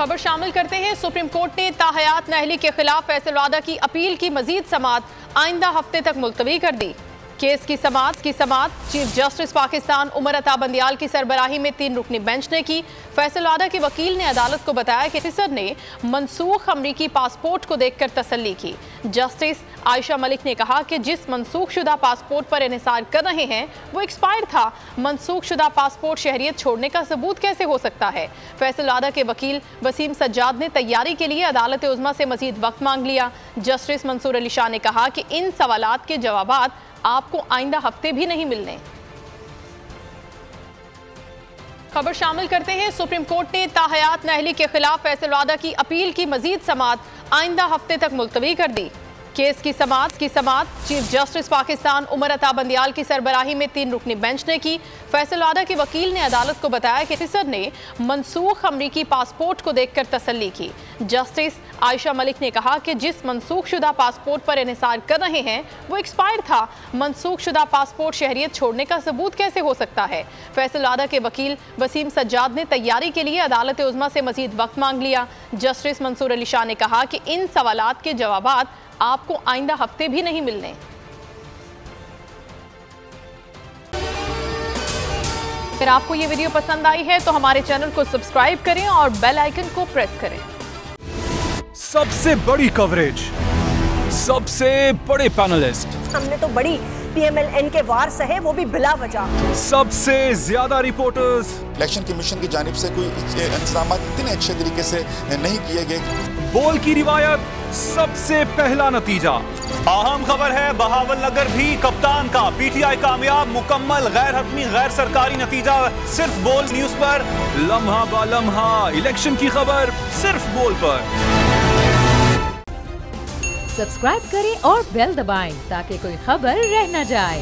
खबर शामिल करते हैं। सुप्रीम कोर्ट ने ताहयात नाअहली के खिलाफ फैसलवादा की अपील की मजीद समाअत आइंदा हफ्ते तक मुलतवी कर दी। केस की समाअत चीफ जस्टिस पाकिस्तान उमर अता बंदियाल की सरबराही में 3 रुकनी बेंच ने की। फैसलवादा के वकील ने अदालत को बताया कि ऑफिसर ने मनसूख अमरीकी पासपोर्ट को देखकर तसल्ली की। जस्टिस आयशा मलिक ने कहा कि जिस मनसूख शुदा पासपोर्ट पर इन्हिसार कर रहे हैं वो एक्सपायर था। मनसूख शुदा पासपोर्ट शहरियत छोड़ने का सबूत कैसे हो सकता है। फैसलवादा के वकील वसीम सज्जाद ने तैयारी के लिए अदालत उज़्मा से मजीद वक्त मांग लिया। जस्टिस मंसूर अली शाह ने कहा कि इन सवालात के जवाबात आपको आइंदा हफ्ते भी नहीं मिलने। खबर शामिल करते हैं। सुप्रीम कोर्ट ने ताहयात नाअहली के खिलाफ फैसलवादा की अपील की मजीद समाअत आइंदा हफ्ते तक मुलतवी कर दी। केस की समाअत चीफ जस्टिस पाकिस्तान उमर अता बंदियाल की सरबराही में 3 रुकनी बेंच ने की। फैसलवादा के वकील ने अदालत को बताया कि ऑफिसर ने मनसूख अमरीकी पासपोर्ट को देखकर तसल्ली की। जस्टिस आयशा मलिक ने कहा कि जिस मनसूख शुदा पासपोर्ट पर इन्हिसार कर रहे हैं वो एक्सपायर था। मनसूख शुदा पासपोर्ट शहरियत छोड़ने का सबूत कैसे हो सकता है। फैसलवादा के वकील वसीम सज्जाद ने तैयारी के लिए अदालत उज़्मा से मजीद वक्त मांग लिया। जस्टिस मंसूर अली शाह ने कहा कि इन सवालात के जवाबात आपको आइंदा हफ्ते भी नहीं मिलने। अगर आपको ये वीडियो पसंद आई है तो हमारे चैनल को सब्सक्राइब करें और बेल आइकन को प्रेस करें। सबसे बड़ी कवरेज, सबसे बड़े पैनलिस्ट, हमने तो बड़ी PMLN के वार सहे, वो भी बिला वजह। सबसे ज्यादा रिपोर्टर्स। इलेक्शन कमीशन की जानिब से कोई इंतजाम इतने अच्छे तरीके से नहीं किए गए। बोल की रिवायत, सबसे पहला नतीजा। अहम खबर है बहावलनगर भी कप्तान का PTI कामयाब, मुकम्मल गैर हतमी गैर सरकारी नतीजा सिर्फ बोल न्यूज पर। लम्हा बा लम्हा इलेक्शन की खबर सिर्फ बोल पर। सब्सक्राइब करें और बेल दबाएं ताकि कोई खबर रह न जाए।